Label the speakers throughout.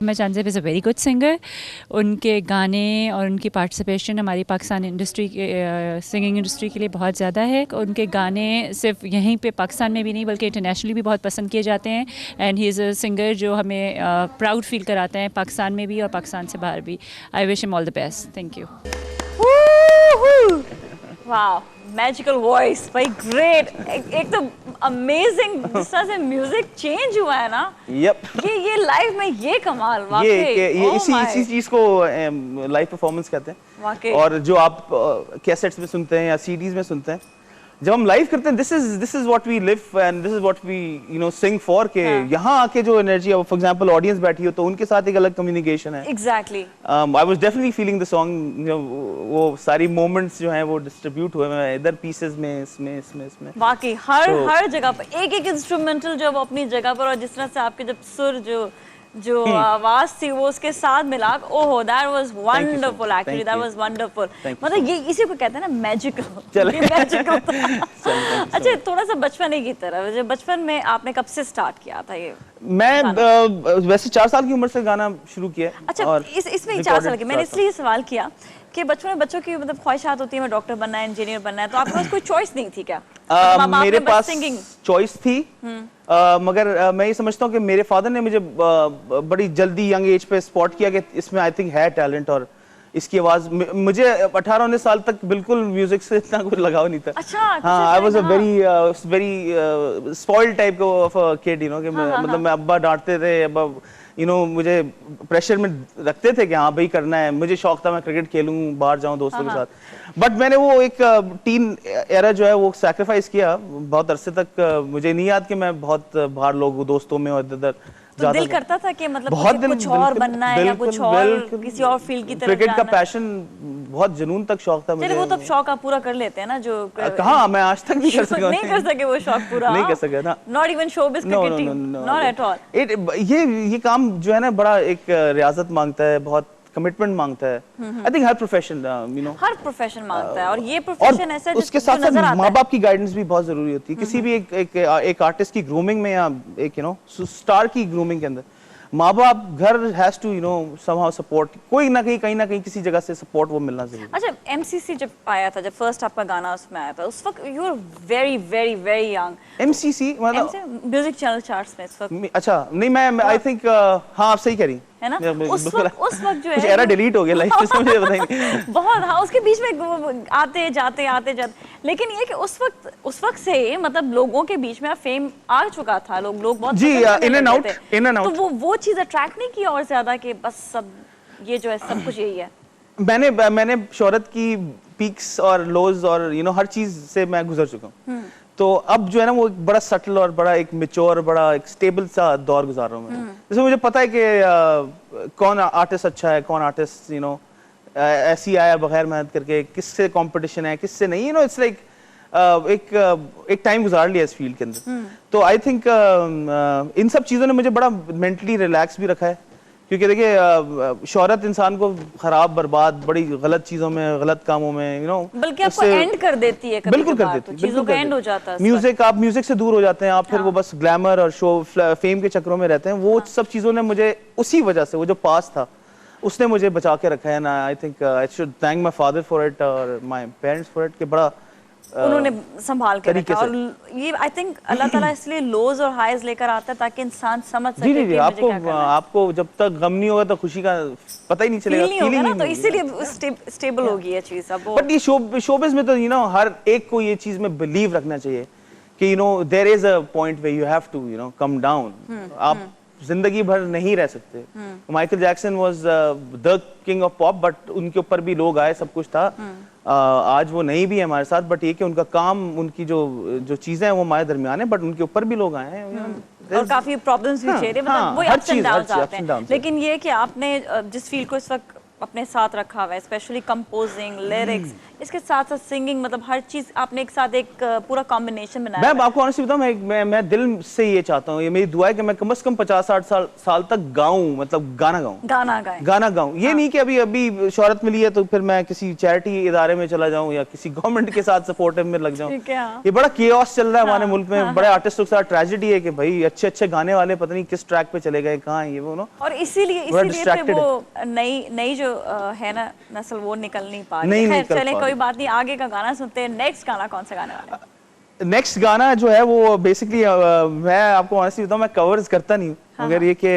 Speaker 1: Mohammad Shahzeb is a very good singer. उनके गाने और उनकी पार्टिसिपेशन हमारी पाकिस्तान इंडस्ट्री के सिंगिंग इंडस्ट्री के लिए बहुत ज़्यादा है। उनके गाने सिर्फ यहीं पे पाकिस्तान में भी नहीं बल्कि इंटरनेशनली भी बहुत पसंद किए जाते हैं। And he is a singer जो हमें प्राउड फील कराते हैं पाकिस्तान में भी और पाकिस्तान से बाहर भी। I wish him all the best. Thank you.
Speaker 2: वाह, मैजिकल वॉइस भाई, ग्रेट। एक तो अमेजिंग जिस तरह से म्यूजिक चेंज हुआ है ना।
Speaker 3: यप।
Speaker 2: ये लाइव में ये कमाल वाकई।
Speaker 3: ये इसी चीज को लाइव परफॉर्मेंस कहते हैं
Speaker 2: वाकई।
Speaker 3: और जो आप कैसेट्स में सुनते हैं या सीडीज में सुनते हैं, जब हम लाइव करते हैं this is what we live and this is what we sing for के यहाँ आके जो एनर्जी है, फॉर एग्जांपल ऑडियंस बैठी हो तो उनके साथ एक अलग कम्युनिकेशन है।
Speaker 2: Exactly.
Speaker 3: I was definitely feeling the song. वो सारी मोमेंट्स जो हैं वो डिस्ट्रीब्यूट हुए हैं इधर पीसेस में, इसमें
Speaker 2: वाकई हर जगह पर एक इंस्ट्रूमेंटल जो वो अपनी जगह पर, और जिस तरह से आपके जब सुर जो आवाज थी वो उसके साथ मिला, ओहो that was wonderful. Actually that was wonderful. मतलब ये इसी को कहते हैं ना मैजिकल। अच्छा, थोड़ा सा बचपन की तरफ, जब बचपन में आपने कब से स्टार्ट किया था ये?
Speaker 3: मैं वैसे 4 साल की उम्र से गाना शुरू किया।
Speaker 2: अच्छा, इसमें 4 साल की मैंने इसलिए सवाल किया कि बचपन में बच्चों की मतलब ख्वाहिशात होती है, मैं डॉक्टर बनना है, इंजीनियर बनना है, तो आपके पास कोई चॉइस नहीं थी क्या?
Speaker 3: मेरे पास चॉइस थी, मगर मैं ये समझता हूँ कि मेरे फादर ने मुझे बड़ी जल्दी यंग एज पे स्पॉट किया कि इसमें आई थिंक है टैलेंट, और इसकी आवाज मुझे 18-19 साल तक बिल्कुल म्यूजिक से इतना कुछ लगाव नहीं था।
Speaker 2: अच्छा,
Speaker 3: हाँ, I was a very spoiled type of a kid, कि मतलब मैं अब्बा डांटते थे, अब्बा मुझे प्रेशर में रखते थे कि हाँ भाई करना है। मुझे शौक था मैं क्रिकेट खेलूं, बाहर जाऊं दोस्तों के साथ, बट मैंने वो एक टीन एरा जो है वो सैक्रिफाइस किया बहुत अरसे तक। मुझे नहीं याद कि मैं बहुत बाहर लोग दोस्तों में और इधर
Speaker 2: तो दिल करता था कि मतलब कुछ और बनना है या कुछ और किसी और फील्ड की तरफ जाना है।
Speaker 3: क्रिकेट का पैशन बहुत जुनून तक शौक था मुझे।
Speaker 2: वो तब शौक आप पूरा कर लेते हैं ना, जो
Speaker 3: कहाँ मैं आज तक नहीं कर सका।
Speaker 2: नहीं कर सके वो शौक पूरा।
Speaker 3: नहीं कर सका ना।
Speaker 2: Not even showbiz cricketing, not at all.
Speaker 3: ये काम जो है ना बड़ा एक रियाजत मांगता है, बहुत कमिटमेंट मांगता है। I think her profession
Speaker 2: her profession मांगता है, और ये प्रोफेशन ऐसा
Speaker 3: उसके साथ साथ माँ बाप की गाइडेंस भी बहुत जरूरी होती है। किसी भी एक आर्टिस्ट की ग्रूमिंग में या एक स्टार की ग्रूमिंग के अंदर माँ बाप, घर हैज टू समहाउ सपोर्ट, कोई ना कहीं किसी जगह से सपोर्ट वो मिलना जरूरी।
Speaker 2: अच्छा, एमसीसी जब आया था, जब फर्स्ट आपका गाना उसमें आया था, उस वक्त you are very very very young.
Speaker 3: MCC मतलब
Speaker 2: म्यूजिक चैनल चार्ट्स में इस वक्त?
Speaker 3: अच्छा, नहीं मैं आई थिंक हाँ आप सही कह रही
Speaker 2: है ना। उस वक्त जो है
Speaker 3: कुछ एरा डिलीट हो गया लाइफ में, मुझे पता नहीं।
Speaker 2: बहुत, हाँ, उसके बीच में आते जाते, लेकिन ये कि उस वक्त से मतलब लोगों के बीच में फेम आ चुका था, लोग बहुत
Speaker 3: जी इन एंड आउट।
Speaker 2: तो वो चीज अट्रैक्ट नहीं की और ज्यादा कि बस सब ये जो है सब कुछ यही है?
Speaker 3: मैंने शोहरत की पीक्स और लोज और हर चीज से मैं गुजर चुका हूँ। तो अब जो है ना वो एक बड़ा सटल और बड़ा एक मैच्योर, बड़ा एक स्टेबल सा दौर गुजार रहा हूँ मैं। जैसे मुझे पता है कि कौन आर्टिस्ट अच्छा है, कौन आर्टिस्ट ऐसी आया बगैर मेहनत करके, किससे कंपटीशन है किससे नहीं, इट्स लाइक एक टाइम गुजार लिया इस फील्ड के अंदर। तो आई थिंक इन सब चीज़ों ने मुझे बड़ा मेंटली रिलैक्स भी रखा है, क्योंकि देखिए शोहरत इंसान को खराब, बर्बाद, बड़ी गलत चीजों में, गलत कामों में
Speaker 2: बल्कि आपको एंड कर देती है,
Speaker 3: बिल्कुल कर देती है,
Speaker 2: चीजों का एंड हो जाता है।
Speaker 3: आप म्यूजिक से दूर हो जाते हैं, आप फिर वो बस ग्लैमर और शो फेम के चक्करों में रहते हैं। वो सब चीजों ने मुझे उसी वजह से, वो जो पास था उसने मुझे बचा के रखा है ना। I think I should thank my father for it और माय पेरेंट्स फॉर इट, कि बड़ा
Speaker 2: उन्होंने संभाल के रखा। और ये आई थिंक अल्लाह ताला इसलिए लोज और हाइज लेकर आता है ताकि इंसान समझ सके कि मुझे क्या करना है।
Speaker 3: आपको जब तक गम नहीं होगा तो खुशी का पता ही नहीं चलेगा,
Speaker 2: फीलिंग नहीं, तो इसीलिए स्टेबल होगी ये चीज। अब
Speaker 3: बट ये शोबिज़ में तो हर एक को ये चीज में बिलीव रखना चाहिए कि there is a point where you have to come down. आप जिंदगी भर नहीं रह सकते। Michael Jackson was the king of pop, but उनके ऊपर भी लोग आए, सब कुछ था। आज वो नहीं भी है हमारे साथ, बट ये कि उनका काम, उनकी जो चीजें हैं वो हमारे दरमियान है, बट उनके ऊपर भी लोग आए हैं
Speaker 2: और काफी प्रॉब्लम्स भी झेले, मतलब वो अप्स एंड डाउन्स आते हैं। लेकिन ये कि आपने जिस फील्ड को इस वक्त अपने साथ रखा हुआ है, स्पेशली कंपोजिंग, लिरिक्स, इसके साथ साथ सिंगिंग, मतलब हर चीज आपने एक साथ एक पूरा कॉम्बिनेशन बनाया।
Speaker 3: मैं आपको ऑनेस्टली बताऊं, मैं दिल से ये चाहता हूँ, ये मेरी दुआ है कि मैं कम से कम 50-60 साल तक गाऊं, मतलब गाना गाऊं। ये नहीं कि अभी शोहरत मिली है तो फिर मैं किसी चैरिटी इदारे में चला जाऊं या किसी गवर्नमेंट के साथ सपोर्टिव में लग जाऊं। ये बड़ा केओस चल रहा है हमारे मुल्क में, बड़े आर्टिस्टों के साथ ट्रेजेडी है कि भाई अच्छे गाने वाले पता नहीं किस ट्रैक पे चले गए, कहाँ ये वो नो।
Speaker 2: और इसीलिए वो नई जो है ना नस्ल वो निकल नहीं पा रही। चले कोई बात नहीं, आगे का गाना सुनते हैं। नेक्स्ट गाना कौन सा गाने वाले हैं?
Speaker 3: नेक्स्ट गाना जो है वो बेसिकली मैं आपको ऑनेस्टली बताऊं, मैं कवर्स करता नहीं हूँ, मगर ये कि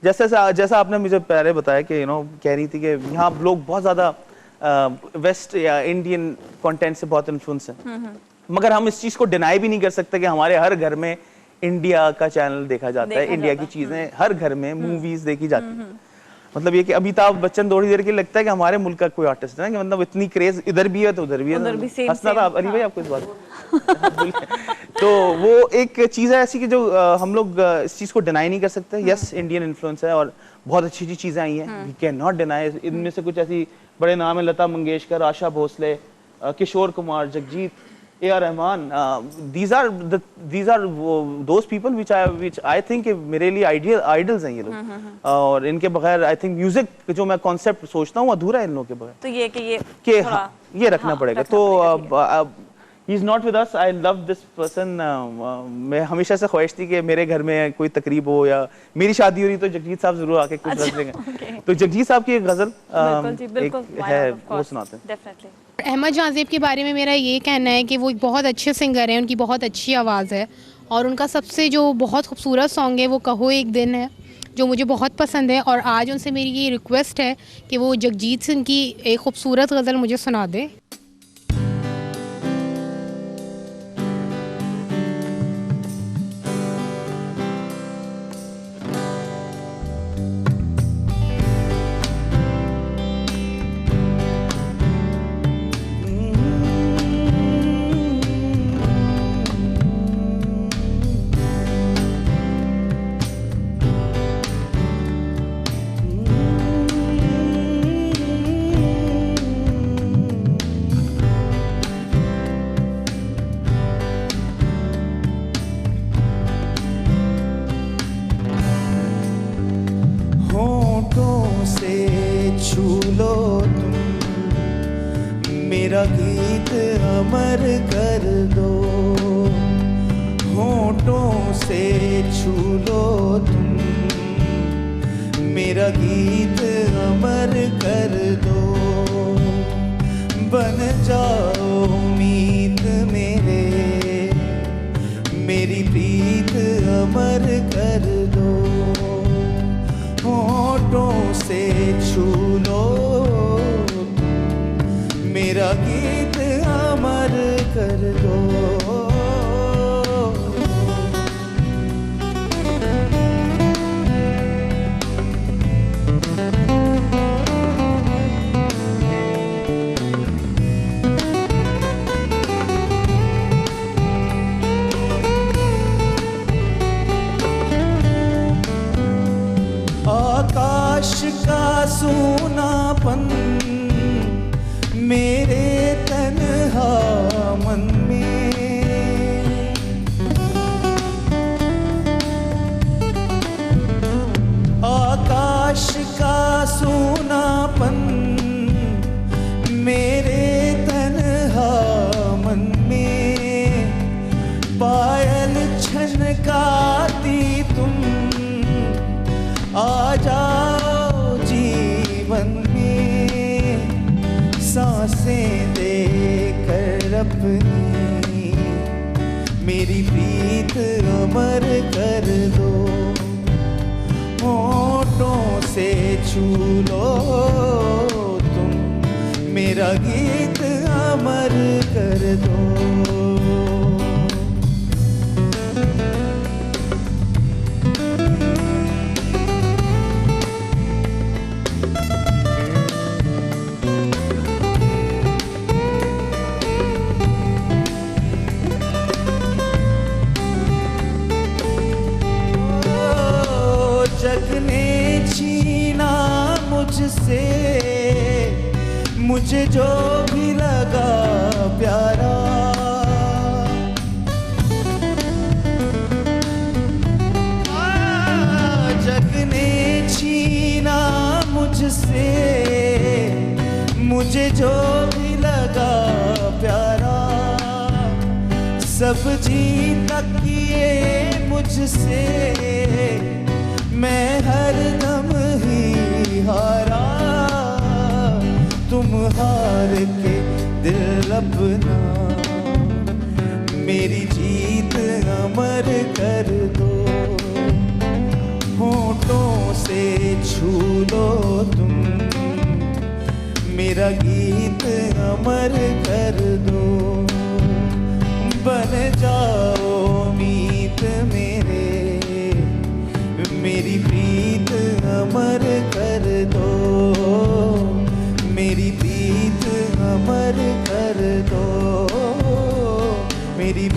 Speaker 3: जैसा आपने मुझे पहले बताया कि कह रही थी कि यहाँ लोग बहुत ज्यादा वेस्ट या इंडियन कंटेंट से बहुत इन्फ्लुएंस है, मगर हम इस चीज को डिनाई भी नहीं कर सकते कि हमारे हर घर में इंडिया का चैनल देखा जाता है, इंडिया की चीजें हर घर में मूवीज देखी जाती है। मतलब ये कि अमिताभ बच्चन थोड़ी देर के लिए लगता है कि हमारे मुल्क का कोई आर्टिस्ट है, कि मतलब इतनी क्रेज इधर भी है तो उधर भी है। हंसना था अली भाई आपको इस बात तो वो एक चीज है ऐसी कि जो हम लोग इस चीज को डिनाई नहीं कर सकते। यस, इंडियन इन्फ्लुएंस है और बहुत अच्छी चीजें आई हैं, वी कैन नॉट डिनाई। इनमें से कुछ ऐसी बड़े नाम है, Lata Mangeshkar, Asha Bhosle, Kishore Kumar, Jagjit, A.R. Rahman, these are those people which I think मेरे लिए आइडल्स हैं ये लोग। और इनके बगैर आई थिंक म्यूजिक जो मैं कॉन्सेप्ट सोचता हूँ अधूरा है इन लोगों के बगैर।
Speaker 2: तो ये
Speaker 3: ये रखना पड़ेगा। तो he is not with us. I love this person. मैं हमेशा से ख्वाहिश थी कि मेरे घर में कोई तकरीब हो या मेरी शादी हो रही तो जगजीत साहब जरूर आके कुछ रख देंगे। तो जगजीत साहब की एक गजल है, वो सुनाते हैं।
Speaker 4: अहमद जाज़ेब के बारे में मेरा ये कहना है कि वो एक बहुत अच्छे सिंगर हैं, उनकी बहुत अच्छी आवाज़ है और उनका सबसे जो बहुत खूबसूरत सॉन्ग है वो कहो एक दिन है, जो मुझे बहुत पसंद है। और आज उनसे मेरी ये रिक्वेस्ट है कि वो जगजीत सिंह की एक खूबसूरत गज़ल मुझे सुना दे।
Speaker 5: मेरा गीत अमर कर दो, होठों से छू लो तुम, मेरा गीत अमर कर दो, बन जाओ उम्मीद मेरी प्रीत अमर कर दो, होठों से छू लो मेरा गीत अमर कर दो। आकाश का सूनापन मेरे तन्हा मन में, आकाश का सूनापन मेरे तन्हा मन में, पायल छनकाती तुम आ जाओ जीवन में, सांसें देकर अपनी मेरी प्रीत अमर कर दो, होठों से छू लो तुम मेरा गीत अमर कर दो। जग ने छीना मुझसे जो भी लगा प्यारा, जग ने छीना मुझसे मुझे जो भी लगा प्यारा, सब जीत किए मुझसे, मैं हर दम ही हारा, तुम हार के दिल अपना मेरी जीत अमर कर दो, होठों से छू लो तुम मेरा गीत अमर कर दो, बन जाओ मीत मेरे, मेरी प्रीत अमर कर दो, मेरी प्रीत अमर कर दो, मेरी